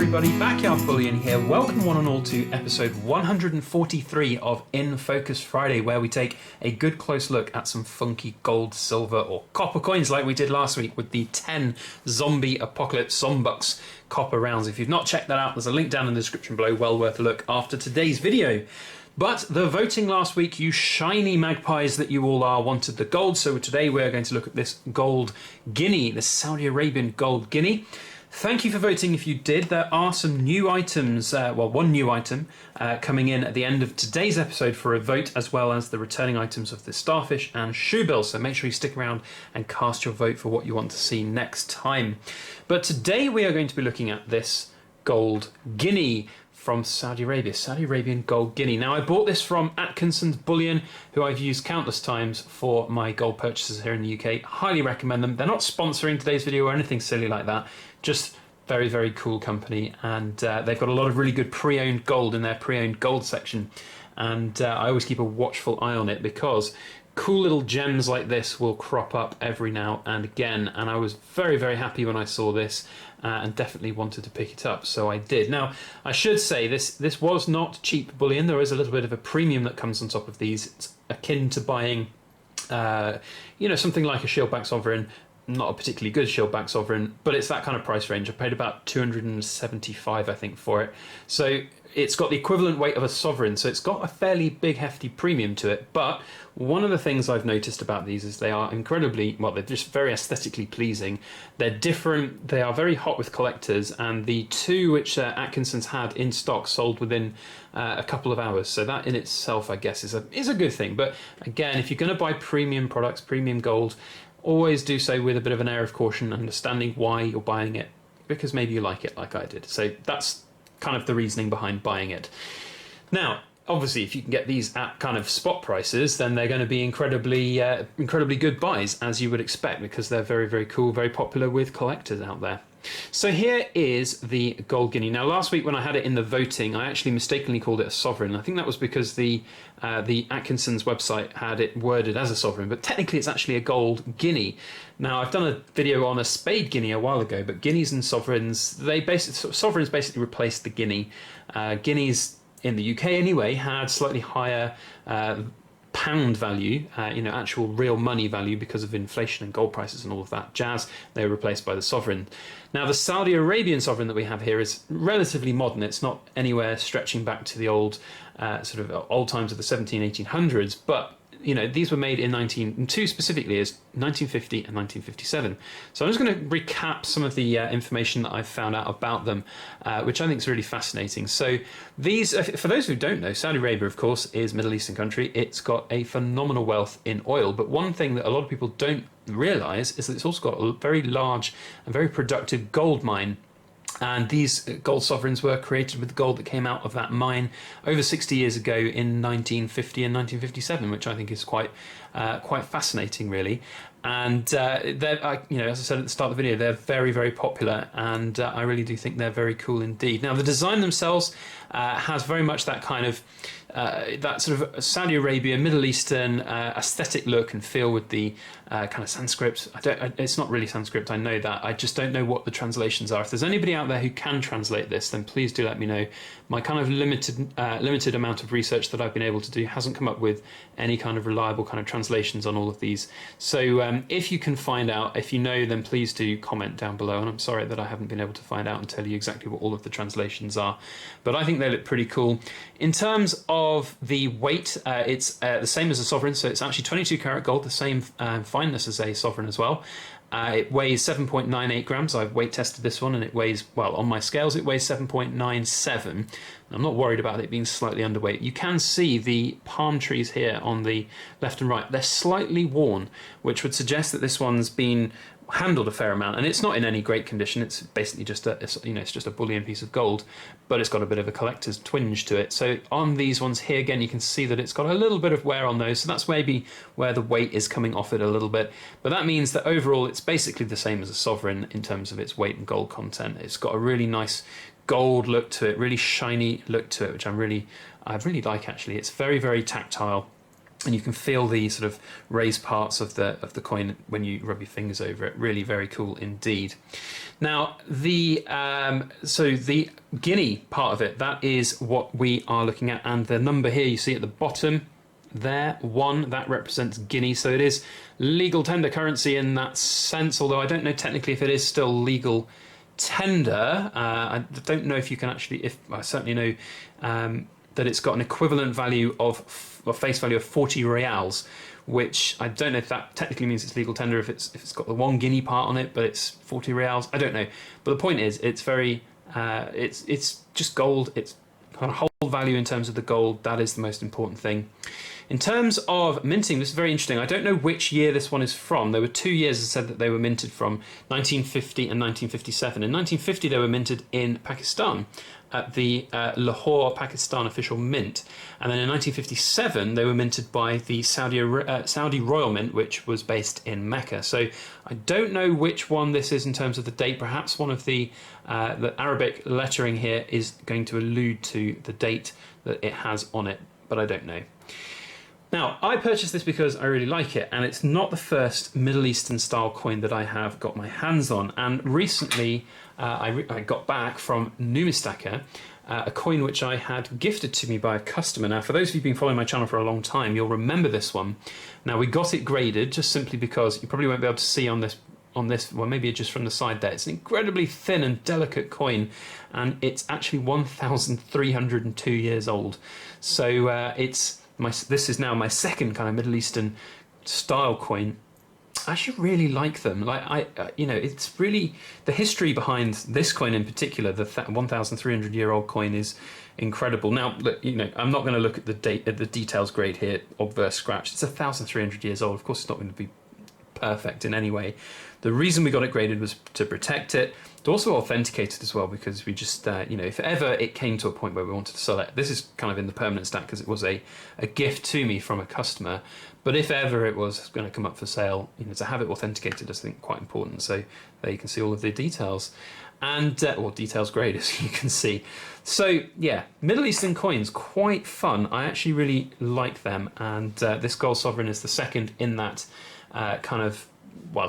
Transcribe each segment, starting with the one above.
everybody, Backyard Bullion here. Welcome one and all to episode 143 of In Focus Friday, where we take a good close look at some funky gold, silver or copper coins like we did last week with the 10 Zombie Apocalypse Zombucks copper rounds. If you've not checked that out, there's a link down in the description below, well worth a look after today's video. But the voting last week, you shiny magpies that you all are, wanted the gold, so today we're going to look at this gold Guinea, the Saudi Arabian gold Guinea. Thank you for voting if you did. There are some new items, one new item coming in at the end of today's episode for a vote, as well as the returning items of the starfish and shoe bill. So make sure you stick around and cast your vote for what you want to see next time. But today we are going to be looking at this gold Guinea from Saudi Arabia, Saudi Arabian gold Guinea. Now, I bought this from Atkinson's Bullion, who I've used countless times for my gold purchases here in the UK. Highly recommend them. They're not sponsoring today's video or anything silly like that. Just very, very cool company. And they've got a lot of really good pre-owned gold in their pre-owned gold section. And I always keep a watchful eye on it because cool little gems like this will crop up every now and again. And I was very, very happy when I saw this. And definitely wanted to pick it up, so I did. Now, I should say this was not cheap bullion. There is a little bit of a premium that comes on top of these. It's akin to buying, something like a shieldback sovereign. Not a particularly good shieldback sovereign, but it's that kind of price range. I paid about 275, I think, for it. So it's got the equivalent weight of a sovereign, so it's got a fairly big, hefty premium to it. But one of the things I've noticed about these is they are they're just very aesthetically pleasing. They're different, they are very hot with collectors, and the two which Atkinson's had in stock sold within a couple of hours. So that in itself, I guess, is a good thing. But again, if you're going to buy premium products, premium gold, always do so with a bit of an air of caution, understanding why you're buying it, because maybe you like it like I did. So that's kind of the reasoning behind buying it. Now, obviously, if you can get these at kind of spot prices, then they're going to be incredibly good buys, as you would expect, because they're very, very cool, very popular with collectors out there. So here is the gold Guinea. Now, last week when I had it in the voting, I actually mistakenly called it a sovereign. I think that was because the Atkinson's website had it worded as a sovereign, but technically it's actually a gold Guinea. Now, I've done a video on a spade Guinea a while ago, but Guineas and sovereigns, sovereigns basically replaced the Guinea. Guineas, in the UK anyway, had slightly higher pound value, actual real money value because of inflation and gold prices and all of that jazz. They were replaced by the sovereign. Now, the Saudi Arabian sovereign that we have here is relatively modern. It's not anywhere stretching back to the old old times of the 1800s, but these were made in two specifically is 1950 and 1957. So I'm just going to recap some of the information that I've found out about them, which I think is really fascinating. So these, for those who don't know, Saudi Arabia, of course, is a Middle Eastern country. It's got a phenomenal wealth in oil. But one thing that a lot of people don't realize is that it's also got a very large and very productive gold mine. And these gold sovereigns were created with gold that came out of that mine over 60 years ago in 1950 and 1957, which I think is quite fascinating, really. And as I said at the start of the video, they're very, very popular, and I really do think they're very cool indeed. Now, the design themselves has very much that kind of that sort of Saudi Arabia, Middle Eastern aesthetic look and feel with the kind of Sanskrit. It's not really Sanskrit, I know that. I just don't know what the translations are. If there's anybody out there who can translate this, then please do let me know. My kind of limited amount of research that I've been able to do hasn't come up with any kind of reliable kind of translations on all of these. So if you can find out, if you know, then please do comment down below. And I'm sorry that I haven't been able to find out and tell you exactly what all of the translations are. But I think they look pretty cool. In terms of the weight, it's the same as a sovereign. So it's actually 22 karat gold, the same fineness as a sovereign as well. It weighs 7.98 grams. I've weight tested this one and it weighs, well, on my scales, it weighs 7.97. I'm not worried about it being slightly underweight. You can see the palm trees here on the left and right. They're slightly worn, which would suggest that this one's been handled a fair amount, and it's not in any great condition. It's basically just it's just a bullion piece of gold, but it's got a bit of a collector's twinge to it. So on these ones here, again, you can see that it's got a little bit of wear on those, so that's maybe where the weight is coming off it a little bit. But that means that overall it's basically the same as a sovereign in terms of its weight and gold content. It's got a really nice gold look to it, really shiny look to it, which I really like actually. It's very, very tactile. and you can feel the sort of raised parts of the coin when you rub your fingers over it. Really very cool indeed. Now so the Guinea part of it, that is what we are looking at, and the number here you see at the bottom there, 1, that represents Guinea. So it is legal tender currency in that sense, although I don't know technically if it is still legal tender. I don't know if you can actually, I certainly know that it's got an equivalent value of face value of 40 reals, which I don't know if that technically means it's legal tender if it's got the 1 Guinea part on it, but it's 40 reals. I don't know, but the point is, it's very it's just gold. It's kind of whole value in terms of the gold. That is the most important thing. In terms of minting, this is very interesting. I don't know which year this one is from. There were 2 years that said that they were minted from, 1950 and 1957. In 1950, they were minted in Pakistan at the Lahore, Pakistan official mint. And then in 1957, they were minted by the Saudi Royal Mint, which was based in Mecca. So I don't know which one this is in terms of the date. Perhaps one of the Arabic lettering here is going to allude to the date that it has on it, but I don't know. Now, I purchased this because I really like it, and it's not the first Middle Eastern style coin that I have got my hands on. And recently, I got back from Numistaka a coin which I had gifted to me by a customer. Now, for those of you who've been following my channel for a long time, you'll remember this one. Now, we got it graded just simply because you probably won't be able to see on this, well, maybe just from the side there. It's an incredibly thin and delicate coin, and it's actually 1,302 years old. So this is now my second kind of Middle Eastern style coin. I actually really like them. Like it's really the history behind this coin in particular. The 1,300-year-old coin is incredible. Now, I'm not going to look at the details grade here, obverse scratch. It's 1,300 years old. Of course, it's not going to be perfect in any way. The reason we got it graded was to protect it, to also authenticate it as well, because we just, if ever it came to a point where we wanted to sell it, this is kind of in the permanent stack because it was a gift to me from a customer. But if ever it was going to come up for sale, to have it authenticated is, I think, quite important. So there you can see all of the details, and or details grade, as you can see. So yeah, Middle Eastern coins, quite fun. I actually really like them, and this gold sovereign is the second in that kind of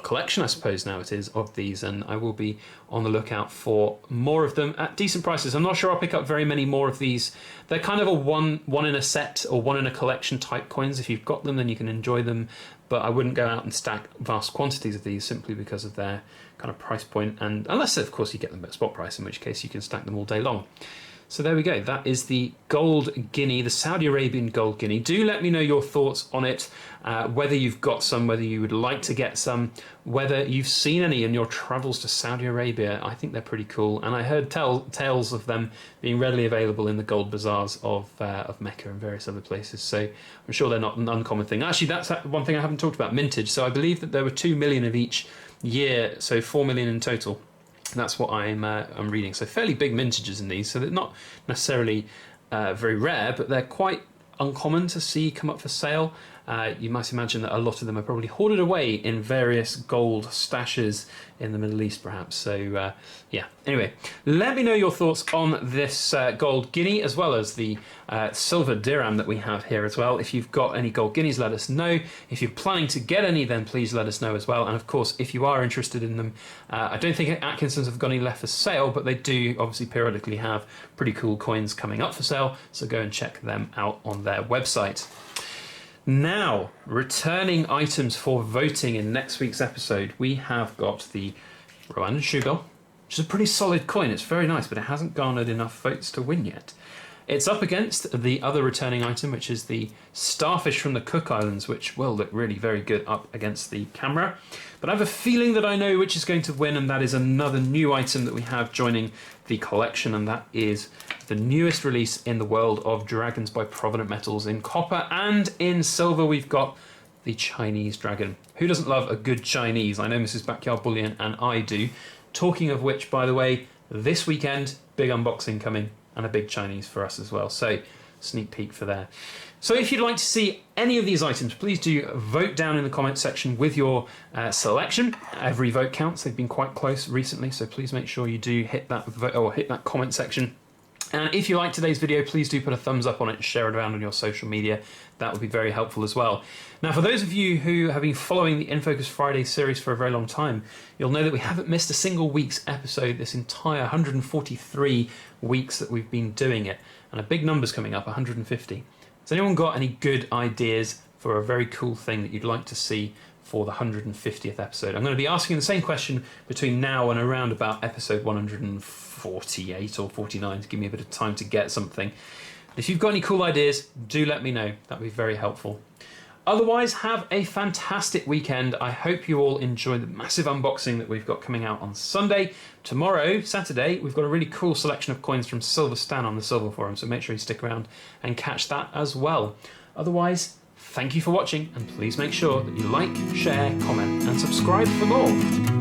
collection, I suppose now it is, of these, and I will be on the lookout for more of them at decent prices. I'm not sure I'll pick up very many more of these. They're kind of a one in a set or one in a collection type coins. If you've got them, then you can enjoy them, but I wouldn't go out and stack vast quantities of these simply because of their kind of price point, and unless of course you get them at spot price, in which case you can stack them all day long. So there we go. That is the gold guinea, the Saudi Arabian gold guinea. Do let me know your thoughts on it, whether you've got some, whether you would like to get some, whether you've seen any in your travels to Saudi Arabia. I think they're pretty cool, and I heard tales of them being readily available in the gold bazaars of Mecca and various other places. So I'm sure they're not an uncommon thing. Actually, that's one thing I haven't talked about, mintage. So I believe that there were 2 million of each year, so 4 million in total. That's what I'm reading. So fairly big mintages in these. So they're not necessarily very rare, but they're quite uncommon to see come up for sale. You might imagine that a lot of them are probably hoarded away in various gold stashes in the Middle East, perhaps. So yeah. Anyway, let me know your thoughts on this gold guinea, as well as the silver dirham that we have here as well. If you've got any gold guineas, let us know. If you're planning to get any, then please let us know as well. And of course, if you are interested in them, I don't think Atkinson's have got any left for sale, but they do obviously periodically have pretty cool coins coming up for sale. So go and check them out on their website. Now, returning items for voting in next week's episode, we have got the Rwandan Shugal, which is a pretty solid coin. It's very nice, but it hasn't garnered enough votes to win yet. It's up against the other returning item, which is the Starfish from the Cook Islands, which will look really very good up against the camera. But I have a feeling that I know which is going to win, and that is another new item that we have joining the collection, and that is the newest release in the world of Dragons by Provident Metals. In copper and in silver, we've got the Chinese dragon. Who doesn't love a good Chinese? I know Mrs. Backyard Bullion and I do. Talking of which, by the way, this weekend, big unboxing coming, and a big Chinese for us as well. So, sneak peek for there. So if you'd like to see any of these items, please do vote down in the comments section with your selection. Every vote counts. They've been quite close recently, so please make sure you do hit that vote or hit that comment section. And if you like today's video, please do put a thumbs up on it and share it around on your social media. That would be very helpful as well. Now, for those of you who have been following the In Focus Friday series for a very long time, you'll know that we haven't missed a single week's episode this entire 143 weeks that we've been doing it. And a big number's coming up, 150. Has anyone got any good ideas for a very cool thing that you'd like to see for the 150th episode? I'm going to be asking the same question between now and around about episode 148 or 49 to give me a bit of time to get something. If you've got any cool ideas, do let me know. That'd be very helpful. Otherwise, have a fantastic weekend. I hope you all enjoy the massive unboxing that we've got coming out on Sunday. Tomorrow, Saturday, we've got a really cool selection of coins from Silver Stan on the Silver Forum, so make sure you stick around and catch that as well. Otherwise, thank you for watching, and please make sure that you like, share, comment, and subscribe for more.